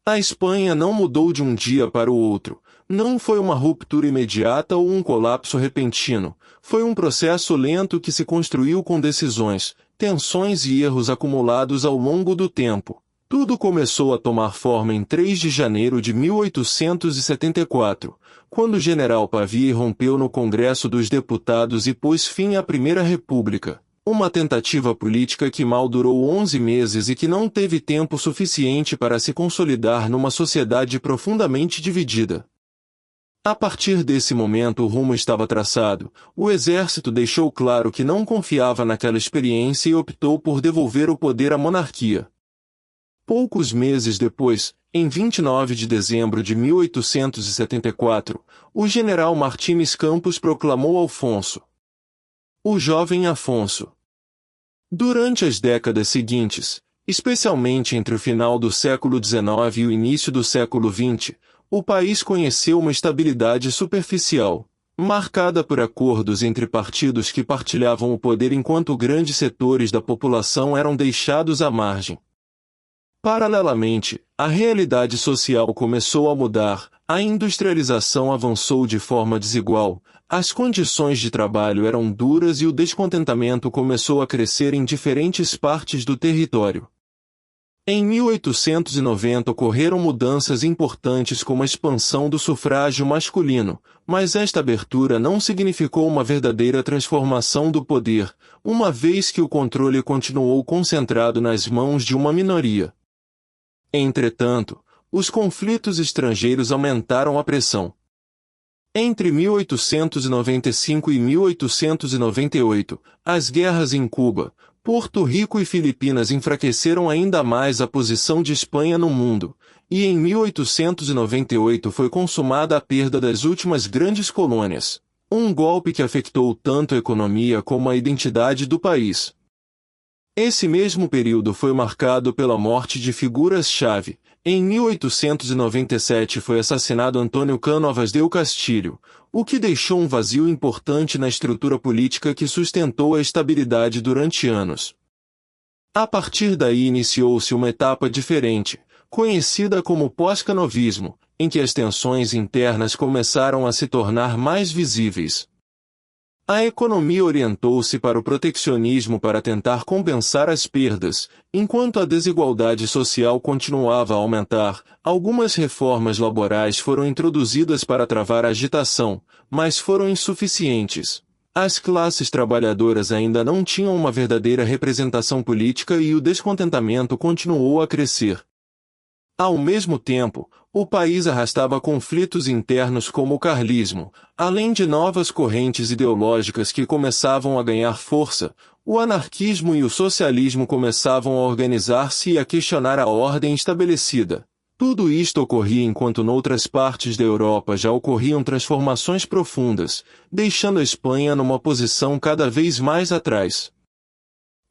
A Espanha não mudou de um dia para o outro. Não foi uma ruptura imediata ou um colapso repentino. Foi um processo lento que se construiu com decisões, tensões e erros acumulados ao longo do tempo. Tudo começou a tomar forma em 3 de janeiro de 1874, quando o general Pavia irrompeu no Congresso dos Deputados e pôs fim à Primeira República. Uma tentativa política que mal durou 11 meses e que não teve tempo suficiente para se consolidar numa sociedade profundamente dividida. A partir desse momento o rumo estava traçado. O exército deixou claro que não confiava naquela experiência e optou por devolver o poder à monarquia. Poucos meses depois, em 29 de dezembro de 1874, o general Martínez Campos proclamou Alfonso, o jovem Afonso. Durante as décadas seguintes, especialmente entre o final do século XIX e o início do século XX, o país conheceu uma estabilidade superficial, marcada por acordos entre partidos que partilhavam o poder enquanto grandes setores da população eram deixados à margem. Paralelamente, a realidade social começou a mudar, a industrialização avançou de forma desigual, as condições de trabalho eram duras e o descontentamento começou a crescer em diferentes partes do território. Em 1890 ocorreram mudanças importantes como a expansão do sufrágio masculino, mas esta abertura não significou uma verdadeira transformação do poder, uma vez que o controle continuou concentrado nas mãos de uma minoria. Entretanto, os conflitos estrangeiros aumentaram a pressão. Entre 1895 e 1898, as guerras em Cuba, Porto Rico e Filipinas enfraqueceram ainda mais a posição de Espanha no mundo, e em 1898 foi consumada a perda das últimas grandes colônias, um golpe que afetou tanto a economia como a identidade do país. Esse mesmo período foi marcado pela morte de figuras-chave. Em 1897 foi assassinado Antônio Cánovas del Castillo, o que deixou um vazio importante na estrutura política que sustentou a estabilidade durante anos. A partir daí iniciou-se uma etapa diferente, conhecida como pós-canovismo, em que as tensões internas começaram a se tornar mais visíveis. A economia orientou-se para o protecionismo para tentar compensar as perdas, enquanto a desigualdade social continuava a aumentar. Algumas reformas laborais foram introduzidas para travar a agitação, mas foram insuficientes. As classes trabalhadoras ainda não tinham uma verdadeira representação política e o descontentamento continuou a crescer. Ao mesmo tempo, o país arrastava conflitos internos como o carlismo, além de novas correntes ideológicas que começavam a ganhar força. O anarquismo e o socialismo começavam a organizar-se e a questionar a ordem estabelecida. Tudo isto ocorria enquanto noutras partes da Europa já ocorriam transformações profundas, deixando a Espanha numa posição cada vez mais atrás.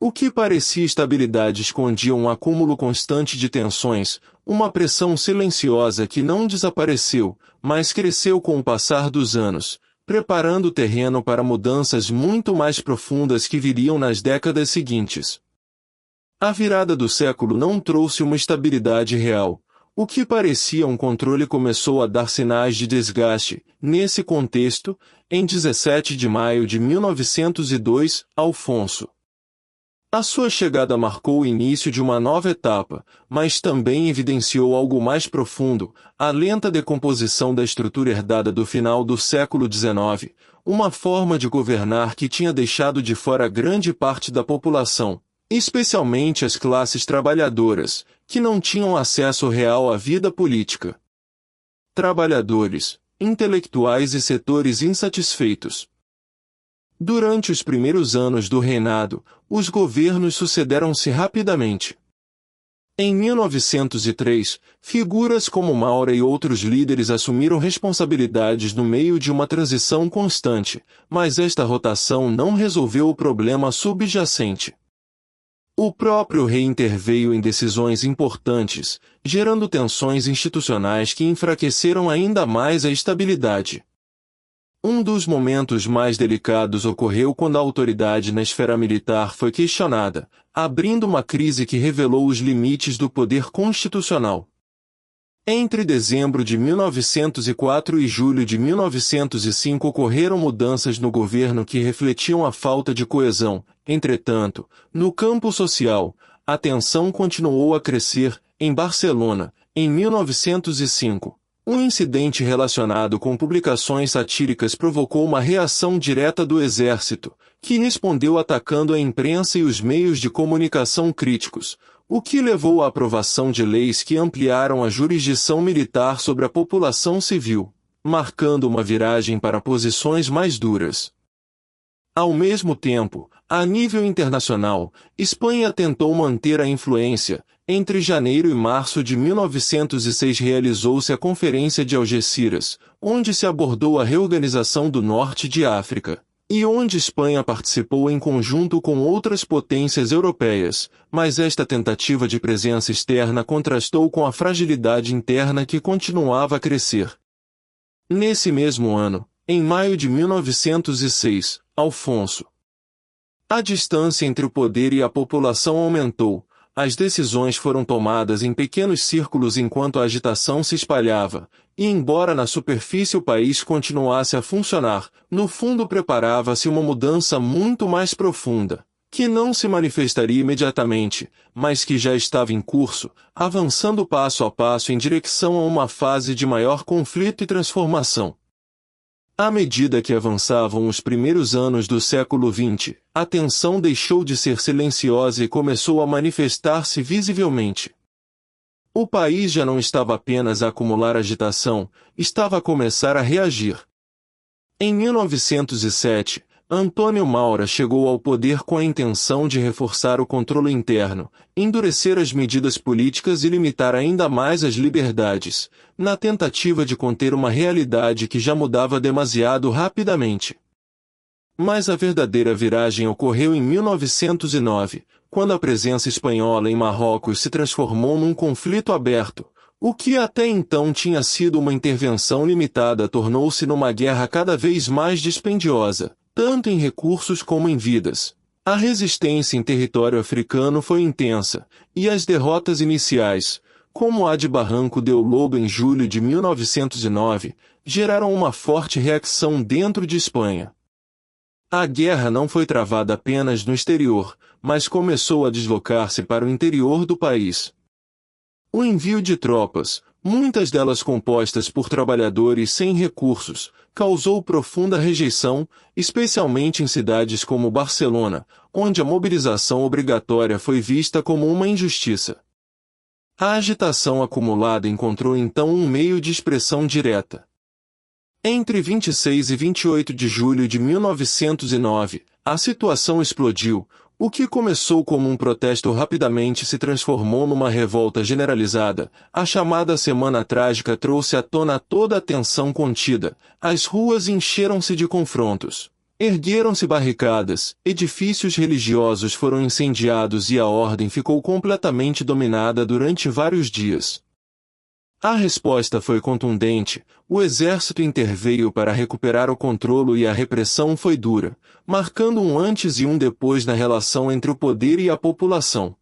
O que parecia estabilidade escondia um acúmulo constante de tensões, uma pressão silenciosa que não desapareceu, mas cresceu com o passar dos anos, preparando o terreno para mudanças muito mais profundas que viriam nas décadas seguintes. A virada do século não trouxe uma estabilidade real. O que parecia um controle começou a dar sinais de desgaste. Nesse contexto, em 17 de maio de 1902, Alfonso. A sua chegada marcou o início de uma nova etapa, mas também evidenciou algo mais profundo, a lenta decomposição da estrutura herdada do final do século XIX, uma forma de governar que tinha deixado de fora grande parte da população, especialmente as classes trabalhadoras, que não tinham acesso real à vida política. Trabalhadores, intelectuais e setores insatisfeitos. Durante os primeiros anos do reinado, os governos sucederam-se rapidamente. Em 1903, figuras como Maura e outros líderes assumiram responsabilidades no meio de uma transição constante, mas esta rotação não resolveu o problema subjacente. O próprio rei interveio em decisões importantes, gerando tensões institucionais que enfraqueceram ainda mais a estabilidade. Um dos momentos mais delicados ocorreu quando a autoridade na esfera militar foi questionada, abrindo uma crise que revelou os limites do poder constitucional. Entre dezembro de 1904 e julho de 1905 ocorreram mudanças no governo que refletiam a falta de coesão. Entretanto, no campo social, a tensão continuou a crescer. Em Barcelona, em 1905, um incidente relacionado com publicações satíricas provocou uma reação direta do exército, que respondeu atacando a imprensa e os meios de comunicação críticos, o que levou à aprovação de leis que ampliaram a jurisdição militar sobre a população civil, marcando uma viragem para posições mais duras. Ao mesmo tempo, a nível internacional, Espanha tentou manter a influência. Entre janeiro e março de 1906 realizou-se a Conferência de Algeciras, onde se abordou a reorganização do norte de África, e onde Espanha participou em conjunto com outras potências europeias, mas esta tentativa de presença externa contrastou com a fragilidade interna que continuava a crescer. Nesse mesmo ano, em maio de 1906, Alfonso. A distância entre o poder e a população aumentou. As decisões foram tomadas em pequenos círculos enquanto a agitação se espalhava, e embora na superfície o país continuasse a funcionar, no fundo preparava-se uma mudança muito mais profunda, que não se manifestaria imediatamente, mas que já estava em curso, avançando passo a passo em direção a uma fase de maior conflito e transformação. À medida que avançavam os primeiros anos do século XX, a tensão deixou de ser silenciosa e começou a manifestar-se visivelmente. O país já não estava apenas a acumular agitação, estava a começar a reagir. Em 1907, Antônio Maura chegou ao poder com a intenção de reforçar o controle interno, endurecer as medidas políticas e limitar ainda mais as liberdades, na tentativa de conter uma realidade que já mudava demasiado rapidamente. Mas a verdadeira viragem ocorreu em 1909, quando a presença espanhola em Marrocos se transformou num conflito aberto. O que até então tinha sido uma intervenção limitada tornou-se numa guerra cada vez mais dispendiosa, tanto em recursos como em vidas. A resistência em território africano foi intensa, e as derrotas iniciais, como a de Barranco del Lobo em julho de 1909, geraram uma forte reação dentro de Espanha. A guerra não foi travada apenas no exterior, mas começou a deslocar-se para o interior do país. O envio de tropas, muitas delas compostas por trabalhadores sem recursos, causou profunda rejeição, especialmente em cidades como Barcelona, onde a mobilização obrigatória foi vista como uma injustiça. A agitação acumulada encontrou então um meio de expressão direta. Entre 26 e 28 de julho de 1909, a situação explodiu. O que começou como um protesto rapidamente se transformou numa revolta generalizada. A chamada Semana Trágica trouxe à tona toda a tensão contida. As ruas encheram-se de confrontos. Ergueram-se barricadas, edifícios religiosos foram incendiados e a ordem ficou completamente dominada durante vários dias. A resposta foi contundente, o exército interveio para recuperar o controle e a repressão foi dura, marcando um antes e um depois na relação entre o poder e a população.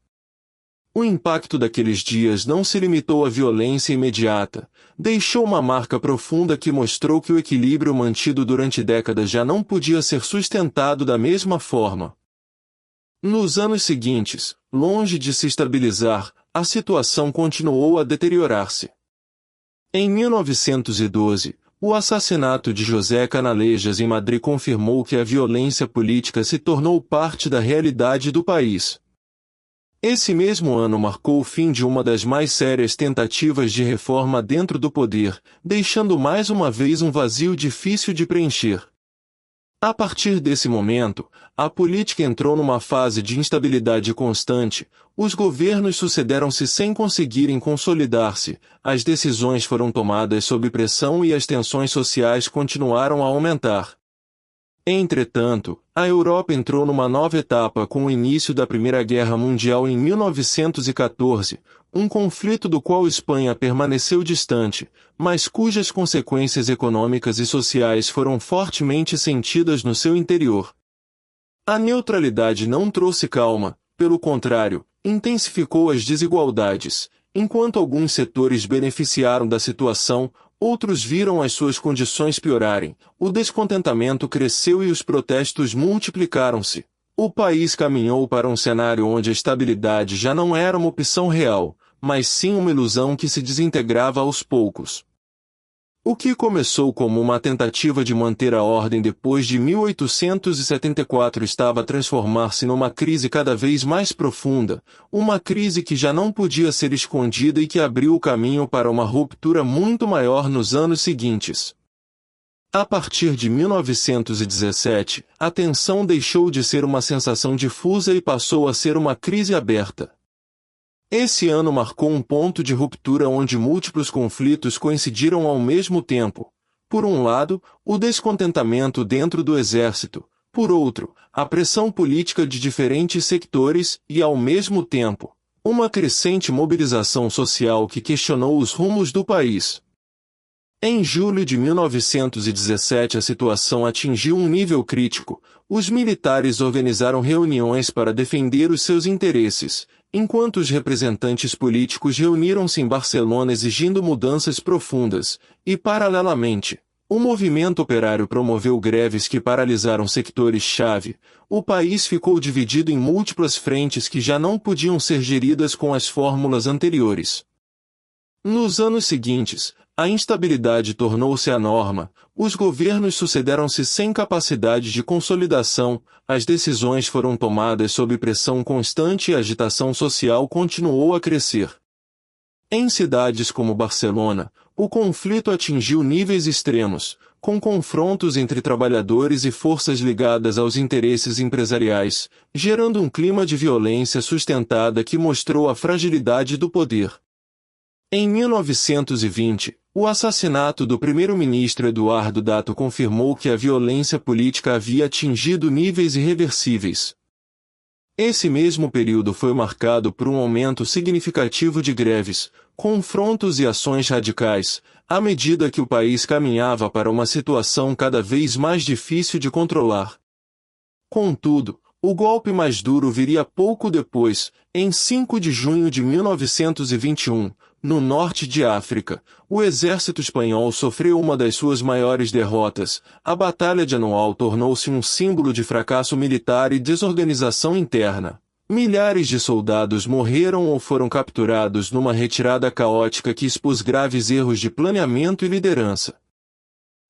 O impacto daqueles dias não se limitou à violência imediata, deixou uma marca profunda que mostrou que o equilíbrio mantido durante décadas já não podia ser sustentado da mesma forma. Nos anos seguintes, longe de se estabilizar, a situação continuou a deteriorar-se. Em 1912, o assassinato de José Canalejas em Madrid confirmou que a violência política se tornou parte da realidade do país. Esse mesmo ano marcou o fim de uma das mais sérias tentativas de reforma dentro do poder, deixando mais uma vez um vazio difícil de preencher. A partir desse momento, a política entrou numa fase de instabilidade constante, os governos sucederam-se sem conseguirem consolidar-se, as decisões foram tomadas sob pressão e as tensões sociais continuaram a aumentar. Entretanto, a Europa entrou numa nova etapa com o início da Primeira Guerra Mundial em 1914, um conflito do qual Espanha permaneceu distante, mas cujas consequências econômicas e sociais foram fortemente sentidas no seu interior. A neutralidade não trouxe calma, pelo contrário, intensificou as desigualdades. Enquanto alguns setores beneficiaram da situação, outros viram as suas condições piorarem, o descontentamento cresceu e os protestos multiplicaram-se. O país caminhou para um cenário onde a estabilidade já não era uma opção real, mas sim uma ilusão que se desintegrava aos poucos. O que começou como uma tentativa de manter a ordem depois de 1874 estava a transformar-se numa crise cada vez mais profunda, uma crise que já não podia ser escondida e que abriu o caminho para uma ruptura muito maior nos anos seguintes. A partir de 1917, a tensão deixou de ser uma sensação difusa e passou a ser uma crise aberta. Esse ano marcou um ponto de ruptura onde múltiplos conflitos coincidiram ao mesmo tempo. Por um lado, o descontentamento dentro do exército, por outro, a pressão política de diferentes sectores e, ao mesmo tempo, uma crescente mobilização social que questionou os rumos do país. Em julho de 1917 a situação atingiu um nível crítico. Os militares organizaram reuniões para defender os seus interesses, enquanto os representantes políticos reuniram-se em Barcelona exigindo mudanças profundas, e, paralelamente, o movimento operário promoveu greves que paralisaram sectores-chave. O país ficou dividido em múltiplas frentes que já não podiam ser geridas com as fórmulas anteriores. Nos anos seguintes, a instabilidade tornou-se a norma, os governos sucederam-se sem capacidade de consolidação, as decisões foram tomadas sob pressão constante e a agitação social continuou a crescer. Em cidades como Barcelona, o conflito atingiu níveis extremos, com confrontos entre trabalhadores e forças ligadas aos interesses empresariais, gerando um clima de violência sustentada que mostrou a fragilidade do poder. Em 1920, o assassinato do primeiro-ministro Eduardo Dato confirmou que a violência política havia atingido níveis irreversíveis. Esse mesmo período foi marcado por um aumento significativo de greves, confrontos e ações radicais, à medida que o país caminhava para uma situação cada vez mais difícil de controlar. Contudo, o golpe mais duro viria pouco depois, em 5 de junho de 1921, no norte de África. O exército espanhol sofreu uma das suas maiores derrotas. A Batalha de Anual tornou-se um símbolo de fracasso militar e desorganização interna. Milhares de soldados morreram ou foram capturados numa retirada caótica que expôs graves erros de planeamento e liderança.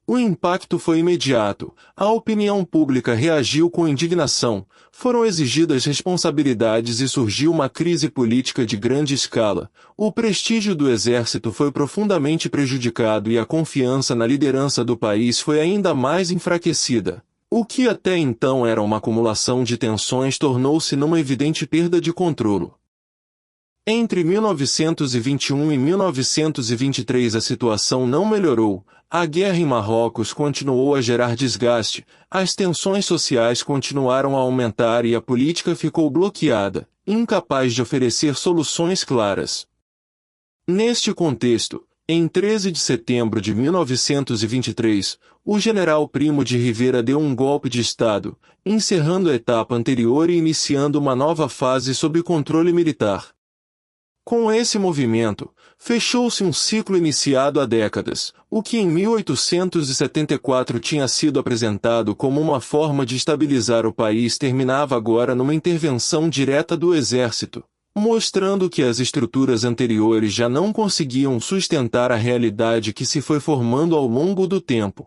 O impacto foi imediato, a opinião pública reagiu com indignação, foram exigidas responsabilidades e surgiu uma crise política de grande escala. O prestígio do exército foi profundamente prejudicado e a confiança na liderança do país foi ainda mais enfraquecida. O que até então era uma acumulação de tensões tornou-se numa evidente perda de controle. Entre 1921 e 1923 a situação não melhorou, a guerra em Marrocos continuou a gerar desgaste, as tensões sociais continuaram a aumentar e a política ficou bloqueada, incapaz de oferecer soluções claras. Neste contexto, em 13 de setembro de 1923, o general Primo de Rivera deu um golpe de Estado, encerrando a etapa anterior e iniciando uma nova fase sob controle militar. Com esse movimento, fechou-se um ciclo iniciado há décadas, o que em 1874 tinha sido apresentado como uma forma de estabilizar o país terminava agora numa intervenção direta do exército, mostrando que as estruturas anteriores já não conseguiam sustentar a realidade que se foi formando ao longo do tempo.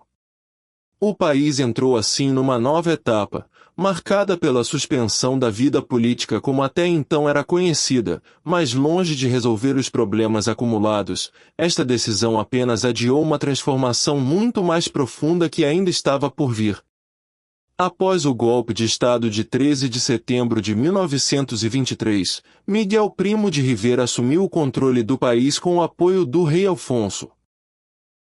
O país entrou assim numa nova etapa, marcada pela suspensão da vida política como até então era conhecida, mas longe de resolver os problemas acumulados, esta decisão apenas adiou uma transformação muito mais profunda que ainda estava por vir. Após o golpe de Estado de 13 de setembro de 1923, Miguel Primo de Rivera assumiu o controle do país com o apoio do rei Afonso.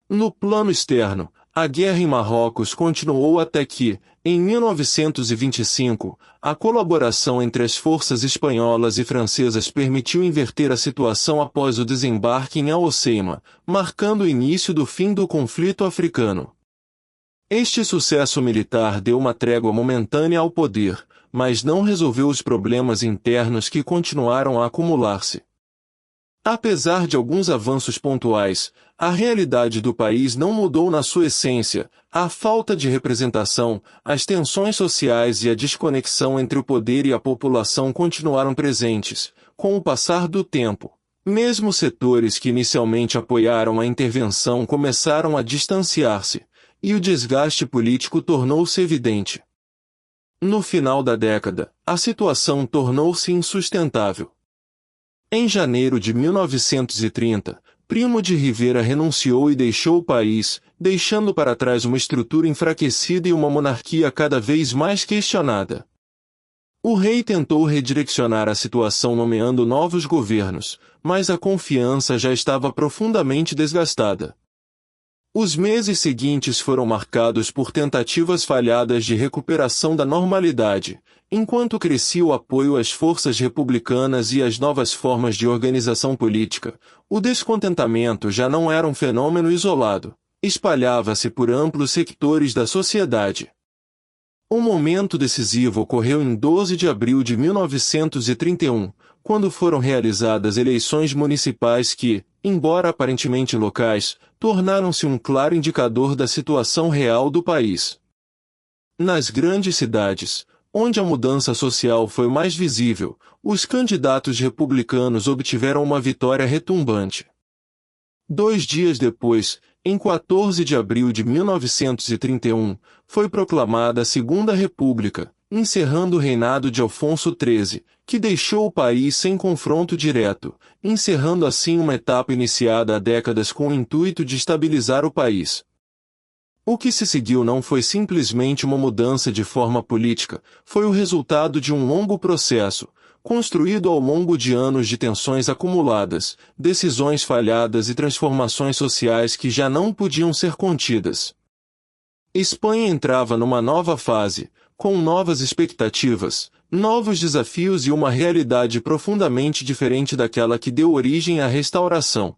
No plano externo, a guerra em Marrocos continuou até que, em 1925, a colaboração entre as forças espanholas e francesas permitiu inverter a situação após o desembarque em Al-Hoceima, marcando o início do fim do conflito africano. Este sucesso militar deu uma trégua momentânea ao poder, mas não resolveu os problemas internos que continuaram a acumular-se. Apesar de alguns avanços pontuais, a realidade do país não mudou na sua essência. A falta de representação, as tensões sociais e a desconexão entre o poder e a população continuaram presentes. Com o passar do tempo, mesmo setores que inicialmente apoiaram a intervenção começaram a distanciar-se, e o desgaste político tornou-se evidente. No final da década, a situação tornou-se insustentável. Em janeiro de 1930, Primo de Rivera renunciou e deixou o país, deixando para trás uma estrutura enfraquecida e uma monarquia cada vez mais questionada. O rei tentou redirecionar a situação nomeando novos governos, mas a confiança já estava profundamente desgastada. Os meses seguintes foram marcados por tentativas falhadas de recuperação da normalidade, enquanto crescia o apoio às forças republicanas e às novas formas de organização política. O descontentamento já não era um fenômeno isolado, espalhava-se por amplos sectores da sociedade. O momento decisivo ocorreu em 12 de abril de 1931, quando foram realizadas eleições municipais que, embora aparentemente locais, tornaram-se um claro indicador da situação real do país. Nas grandes cidades, onde a mudança social foi mais visível, os candidatos republicanos obtiveram uma vitória retumbante. 2 dias depois, em 14 de abril de 1931, foi proclamada a Segunda República, encerrando o reinado de Afonso XIII, que deixou o país sem confronto direto, encerrando assim uma etapa iniciada há décadas com o intuito de estabilizar o país. O que se seguiu não foi simplesmente uma mudança de forma política, foi o resultado de um longo processo, construído ao longo de anos de tensões acumuladas, decisões falhadas e transformações sociais que já não podiam ser contidas. Espanha entrava numa nova fase, com novas expectativas, novos desafios e uma realidade profundamente diferente daquela que deu origem à restauração.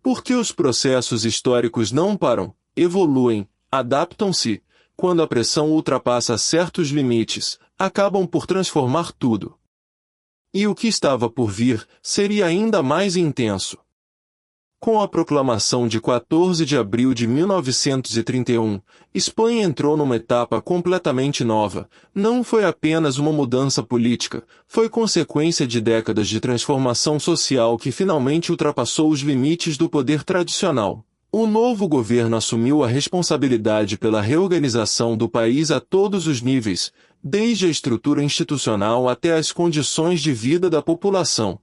Porque os processos históricos não param, evoluem, adaptam-se, quando a pressão ultrapassa certos limites, acabam por transformar tudo. E o que estava por vir seria ainda mais intenso. Com a proclamação de 14 de abril de 1931, Espanha entrou numa etapa completamente nova. Não foi apenas uma mudança política, foi consequência de décadas de transformação social que finalmente ultrapassou os limites do poder tradicional. O novo governo assumiu a responsabilidade pela reorganização do país a todos os níveis, desde a estrutura institucional até as condições de vida da população.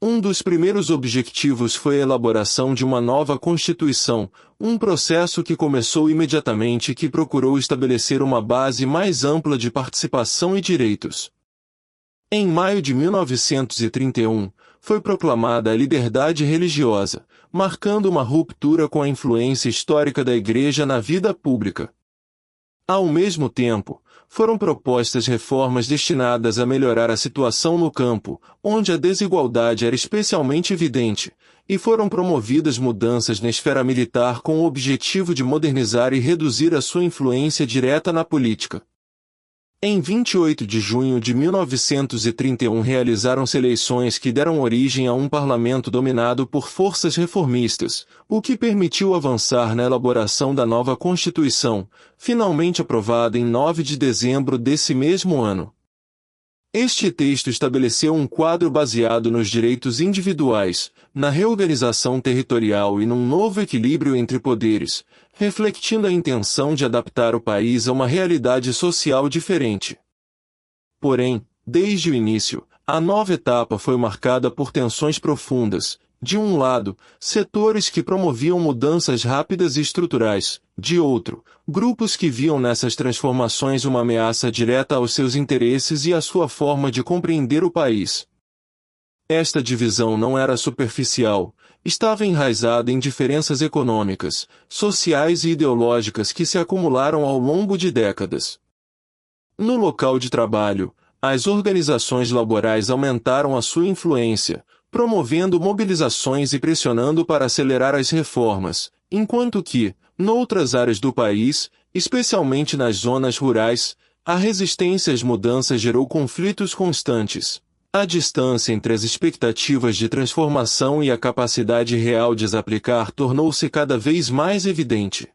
Um dos primeiros objetivos foi a elaboração de uma nova Constituição, um processo que começou imediatamente e que procurou estabelecer uma base mais ampla de participação e direitos. Em maio de 1931, foi proclamada a liberdade religiosa, marcando uma ruptura com a influência histórica da Igreja na vida pública. Ao mesmo tempo, foram propostas reformas destinadas a melhorar a situação no campo, onde a desigualdade era especialmente evidente, e foram promovidas mudanças na esfera militar com o objetivo de modernizar e reduzir a sua influência direta na política. Em 28 de junho de 1931 realizaram-se eleições que deram origem a um parlamento dominado por forças reformistas, o que permitiu avançar na elaboração da nova Constituição, finalmente aprovada em 9 de dezembro desse mesmo ano. Este texto estabeleceu um quadro baseado nos direitos individuais, na reorganização territorial e num novo equilíbrio entre poderes, refletindo a intenção de adaptar o país a uma realidade social diferente. Porém, desde o início, a nova etapa foi marcada por tensões profundas. De um lado, setores que promoviam mudanças rápidas e estruturais; de outro, grupos que viam nessas transformações uma ameaça direta aos seus interesses e à sua forma de compreender o país. Esta divisão não era superficial, estava enraizada em diferenças econômicas, sociais e ideológicas que se acumularam ao longo de décadas. No local de trabalho, as organizações laborais aumentaram a sua influência, promovendo mobilizações e pressionando para acelerar as reformas, enquanto que, noutras áreas do país, especialmente nas zonas rurais, a resistência às mudanças gerou conflitos constantes. A distância entre as expectativas de transformação e a capacidade real de as aplicar tornou-se cada vez mais evidente.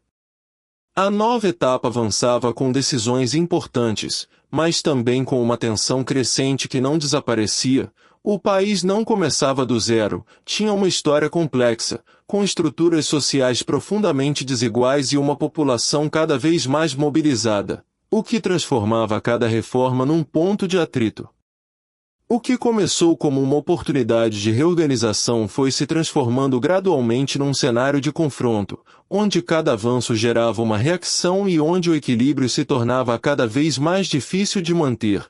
A nova etapa avançava com decisões importantes, mas também com uma tensão crescente que não desaparecia. O país não começava do zero, tinha uma história complexa, com estruturas sociais profundamente desiguais e uma população cada vez mais mobilizada, o que transformava cada reforma num ponto de atrito. O que começou como uma oportunidade de reorganização foi se transformando gradualmente num cenário de confronto, onde cada avanço gerava uma reação e onde o equilíbrio se tornava cada vez mais difícil de manter.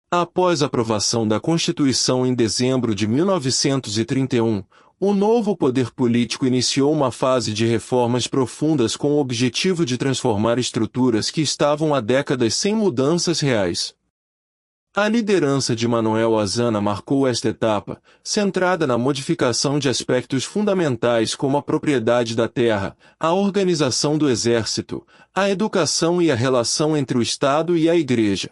Após a aprovação da Constituição em dezembro de 1931, o novo poder político iniciou uma fase de reformas profundas com o objetivo de transformar estruturas que estavam há décadas sem mudanças reais. A liderança de Manuel Azana marcou esta etapa, centrada na modificação de aspectos fundamentais como a propriedade da terra, a organização do exército, a educação e a relação entre o Estado e a Igreja.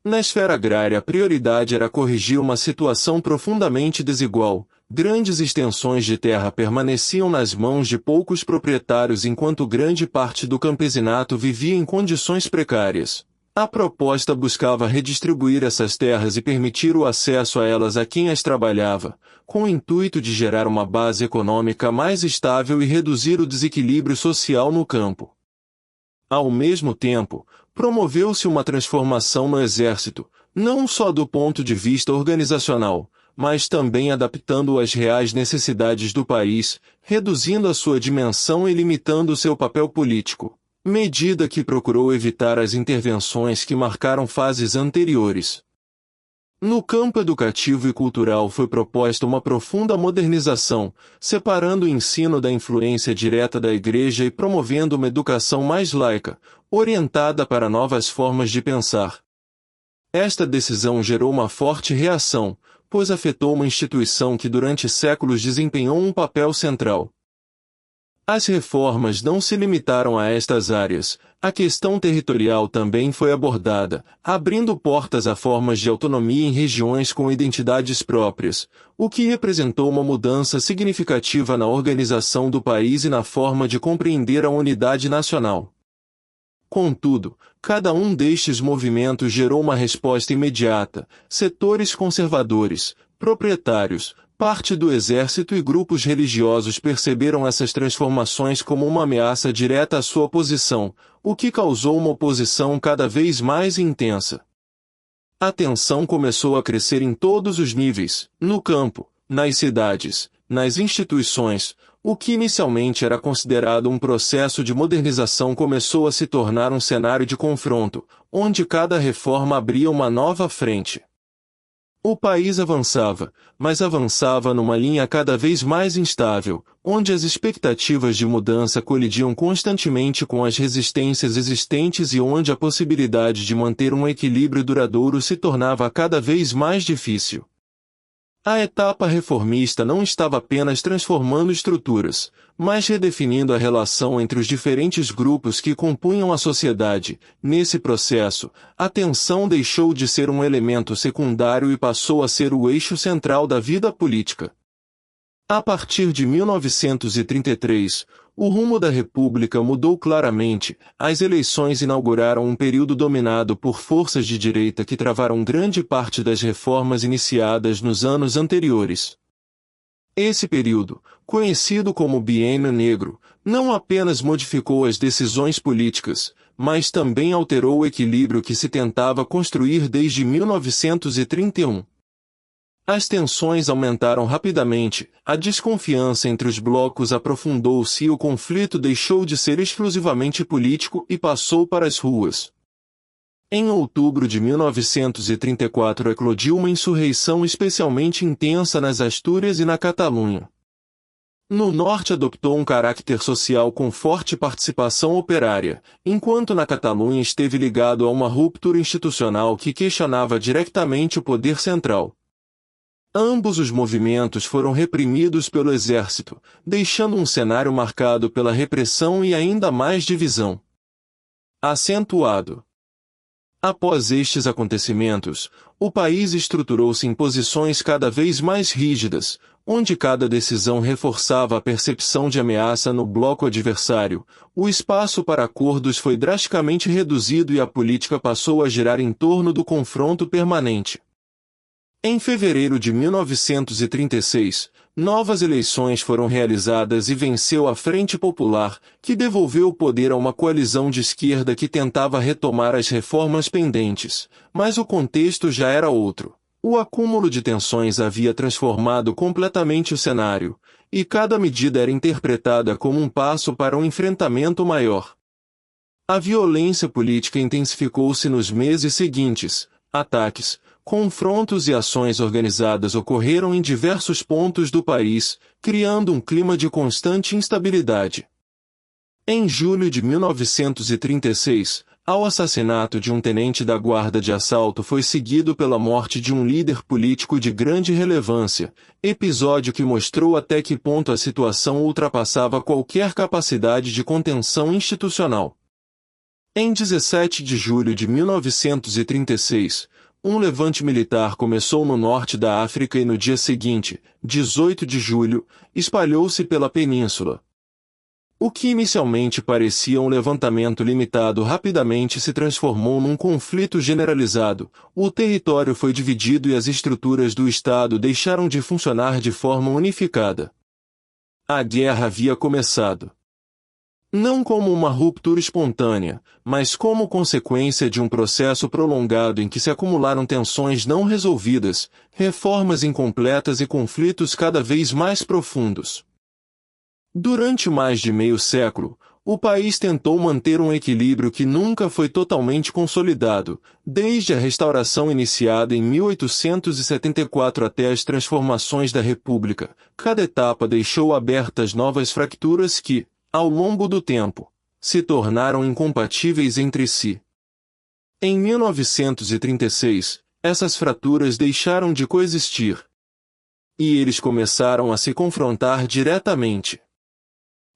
Na esfera agrária, a prioridade era corrigir uma situação profundamente desigual. Grandes extensões de terra permaneciam nas mãos de poucos proprietários enquanto grande parte do campesinato vivia em condições precárias. A proposta buscava redistribuir essas terras e permitir o acesso a elas a quem as trabalhava, com o intuito de gerar uma base econômica mais estável e reduzir o desequilíbrio social no campo. Ao mesmo tempo, promoveu-se uma transformação no exército, não só do ponto de vista organizacional, mas também adaptando-o às reais necessidades do país, reduzindo a sua dimensão e limitando seu papel político. Medida que procurou evitar as intervenções que marcaram fases anteriores. No campo educativo e cultural foi proposta uma profunda modernização, separando o ensino da influência direta da Igreja e promovendo uma educação mais laica, orientada para novas formas de pensar. Esta decisão gerou uma forte reação, pois afetou uma instituição que durante séculos desempenhou um papel central. As reformas não se limitaram a estas áreas, a questão territorial também foi abordada, abrindo portas a formas de autonomia em regiões com identidades próprias, o que representou uma mudança significativa na organização do país e na forma de compreender a unidade nacional. Contudo, cada um destes movimentos gerou uma resposta imediata. Setores conservadores, proprietários, parte do exército e grupos religiosos perceberam essas transformações como uma ameaça direta à sua posição, o que causou uma oposição cada vez mais intensa. A tensão começou a crescer em todos os níveis, no campo, nas cidades, nas instituições. O que inicialmente era considerado um processo de modernização começou a se tornar um cenário de confronto, onde cada reforma abria uma nova frente. O país avançava, mas avançava numa linha cada vez mais instável, onde as expectativas de mudança colidiam constantemente com as resistências existentes e onde a possibilidade de manter um equilíbrio duradouro se tornava cada vez mais difícil. A etapa reformista não estava apenas transformando estruturas, mas redefinindo a relação entre os diferentes grupos que compunham a sociedade. Nesse processo, a tensão deixou de ser um elemento secundário e passou a ser o eixo central da vida política. A partir de 1933, o rumo da República mudou claramente. As eleições inauguraram um período dominado por forças de direita que travaram grande parte das reformas iniciadas nos anos anteriores. Esse período, conhecido como Biênio Negro, não apenas modificou as decisões políticas, mas também alterou o equilíbrio que se tentava construir desde 1931. As tensões aumentaram rapidamente, a desconfiança entre os blocos aprofundou-se e o conflito deixou de ser exclusivamente político e passou para as ruas. Em outubro de 1934 eclodiu uma insurreição especialmente intensa nas Astúrias e na Catalunha. No norte adoptou um caráter social com forte participação operária, enquanto na Catalunha esteve ligado a uma ruptura institucional que questionava diretamente o poder central. Ambos os movimentos foram reprimidos pelo exército, deixando um cenário marcado pela repressão e ainda mais divisão. Acentuado. Após estes acontecimentos, o país estruturou-se em posições cada vez mais rígidas, onde cada decisão reforçava a percepção de ameaça no bloco adversário. O espaço para acordos foi drasticamente reduzido e a política passou a girar em torno do confronto permanente. Em fevereiro de 1936, novas eleições foram realizadas e venceu a Frente Popular, que devolveu o poder a uma coalizão de esquerda que tentava retomar as reformas pendentes, mas o contexto já era outro. O acúmulo de tensões havia transformado completamente o cenário, e cada medida era interpretada como um passo para um enfrentamento maior. A violência política intensificou-se nos meses seguintes. Ataques, confrontos e ações organizadas ocorreram em diversos pontos do país, criando um clima de constante instabilidade. Em julho de 1936, ao assassinato de um tenente da guarda de assalto foi seguido pela morte de um líder político de grande relevância, episódio que mostrou até que ponto a situação ultrapassava qualquer capacidade de contenção institucional. Em 17 de julho de 1936, um levante militar começou no norte da África e no dia seguinte, 18 de julho, espalhou-se pela península. O que inicialmente parecia um levantamento limitado rapidamente se transformou num conflito generalizado. O território foi dividido e as estruturas do Estado deixaram de funcionar de forma unificada. A guerra havia começado. Não como uma ruptura espontânea, mas como consequência de um processo prolongado em que se acumularam tensões não resolvidas, reformas incompletas e conflitos cada vez mais profundos. Durante mais de meio século, o país tentou manter um equilíbrio que nunca foi totalmente consolidado, desde a restauração iniciada em 1874 até as transformações da República. Cada etapa deixou abertas novas fracturas que, ao longo do tempo, se tornaram incompatíveis entre si. Em 1936, essas fraturas deixaram de coexistir. E eles começaram a se confrontar diretamente.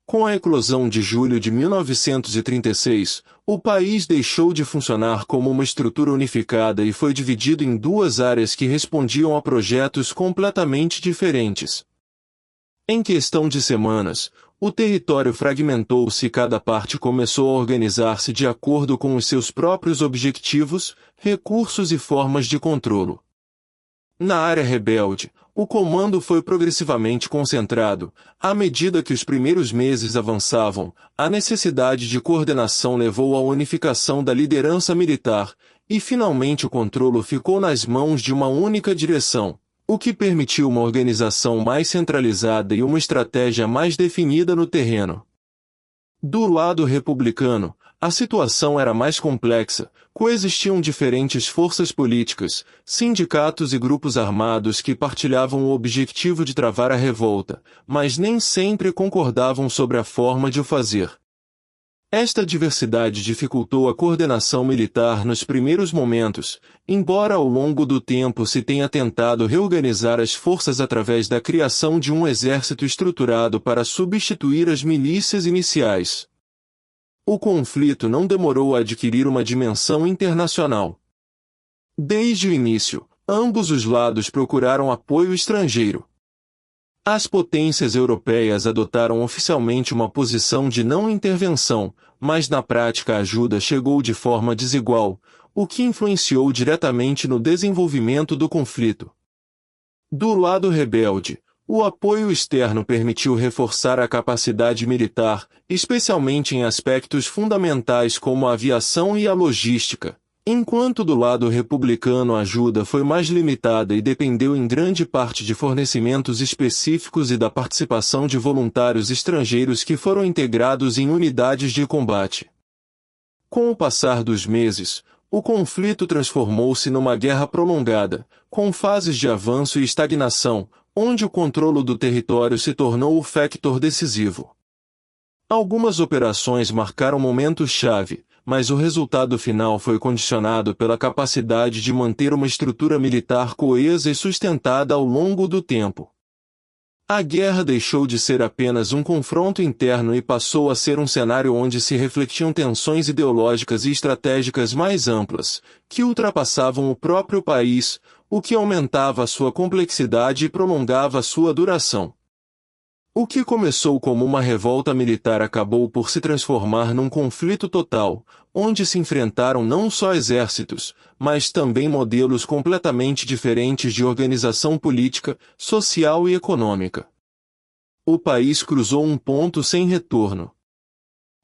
Com a eclosão de julho de 1936, o país deixou de funcionar como uma estrutura unificada e foi dividido em duas áreas que respondiam a projetos completamente diferentes. Em questão de semanas, o território fragmentou-se e cada parte começou a organizar-se de acordo com os seus próprios objetivos, recursos e formas de controlo. Na área rebelde, o comando foi progressivamente concentrado. À medida que os primeiros meses avançavam, a necessidade de coordenação levou à unificação da liderança militar, e finalmente o controle ficou nas mãos de uma única direção, o que permitiu uma organização mais centralizada e uma estratégia mais definida no terreno. Do lado republicano, a situação era mais complexa. Coexistiam diferentes forças políticas, sindicatos e grupos armados que partilhavam o objetivo de travar a revolta, mas nem sempre concordavam sobre a forma de o fazer. Esta diversidade dificultou a coordenação militar nos primeiros momentos, embora ao longo do tempo se tenha tentado reorganizar as forças através da criação de um exército estruturado para substituir as milícias iniciais. O conflito não demorou a adquirir uma dimensão internacional. Desde o início, ambos os lados procuraram apoio estrangeiro. As potências europeias adotaram oficialmente uma posição de não intervenção, mas na prática a ajuda chegou de forma desigual, o que influenciou diretamente no desenvolvimento do conflito. Do lado rebelde, o apoio externo permitiu reforçar a capacidade militar, especialmente em aspectos fundamentais como a aviação e a logística, enquanto do lado republicano a ajuda foi mais limitada e dependeu em grande parte de fornecimentos específicos e da participação de voluntários estrangeiros que foram integrados em unidades de combate. Com o passar dos meses, o conflito transformou-se numa guerra prolongada, com fases de avanço e estagnação, onde o controle do território se tornou o fator decisivo. Algumas operações marcaram momentos-chave, mas o resultado final foi condicionado pela capacidade de manter uma estrutura militar coesa e sustentada ao longo do tempo. A guerra deixou de ser apenas um confronto interno e passou a ser um cenário onde se refletiam tensões ideológicas e estratégicas mais amplas, que ultrapassavam o próprio país, o que aumentava a sua complexidade e prolongava a sua duração. O que começou como uma revolta militar acabou por se transformar num conflito total, onde se enfrentaram não só exércitos, mas também modelos completamente diferentes de organização política, social e econômica. O país cruzou um ponto sem retorno.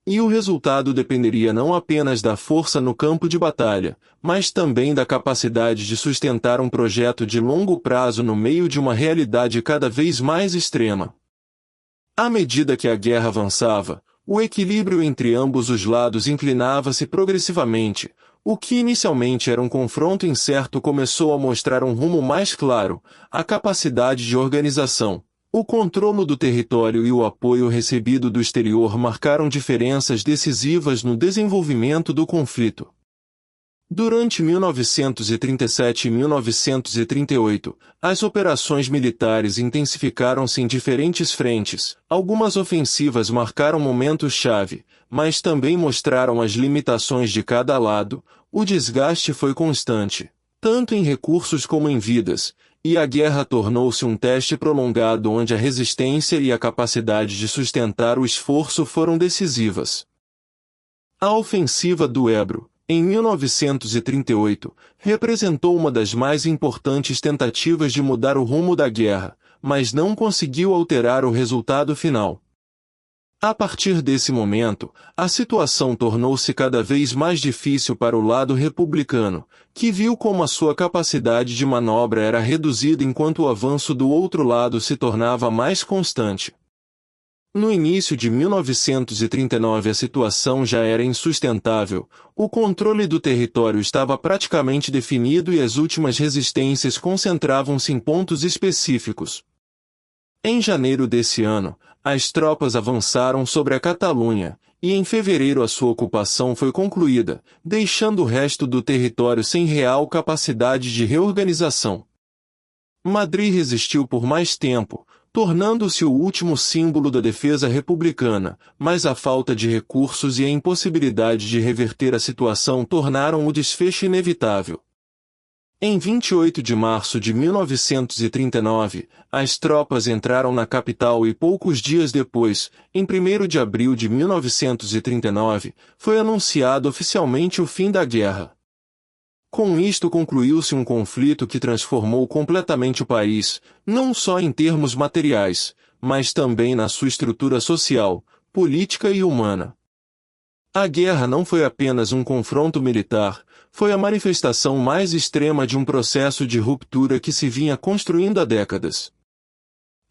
E o resultado dependeria não apenas da força no campo de batalha, mas também da capacidade de sustentar um projeto de longo prazo no meio de uma realidade cada vez mais extrema. À medida que a guerra avançava, o equilíbrio entre ambos os lados inclinava-se progressivamente. O que inicialmente era um confronto incerto começou a mostrar um rumo mais claro, a capacidade de organização. O controle do território e o apoio recebido do exterior marcaram diferenças decisivas no desenvolvimento do conflito. Durante 1937 e 1938, as operações militares intensificaram-se em diferentes frentes. Algumas ofensivas marcaram momentos-chave, mas também mostraram as limitações de cada lado. O desgaste foi constante, tanto em recursos como em vidas, e a guerra tornou-se um teste prolongado onde a resistência e a capacidade de sustentar o esforço foram decisivas. A ofensiva do Ebro, em 1938, representou uma das mais importantes tentativas de mudar o rumo da guerra, mas não conseguiu alterar o resultado final. A partir desse momento, a situação tornou-se cada vez mais difícil para o lado republicano, que viu como a sua capacidade de manobra era reduzida enquanto o avanço do outro lado se tornava mais constante. No início de 1939 a situação já era insustentável, o controle do território estava praticamente definido e as últimas resistências concentravam-se em pontos específicos. Em janeiro desse ano, as tropas avançaram sobre a Catalunha, e em fevereiro a sua ocupação foi concluída, deixando o resto do território sem real capacidade de reorganização. Madrid resistiu por mais tempo, tornando-se o último símbolo da defesa republicana, mas a falta de recursos e a impossibilidade de reverter a situação tornaram o desfecho inevitável. Em 28 de março de 1939, as tropas entraram na capital e poucos dias depois, em 1º de abril de 1939, foi anunciado oficialmente o fim da guerra. Com isto concluiu-se um conflito que transformou completamente o país, não só em termos materiais, mas também na sua estrutura social, política e humana. A guerra não foi apenas um confronto militar, foi a manifestação mais extrema de um processo de ruptura que se vinha construindo há décadas.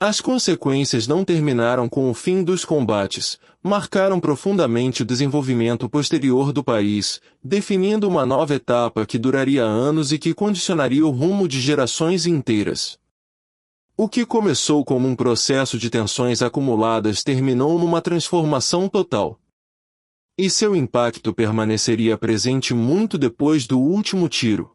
As consequências não terminaram com o fim dos combates, marcaram profundamente o desenvolvimento posterior do país, definindo uma nova etapa que duraria anos e que condicionaria o rumo de gerações inteiras. O que começou como um processo de tensões acumuladas terminou numa transformação total. E seu impacto permaneceria presente muito depois do último tiro.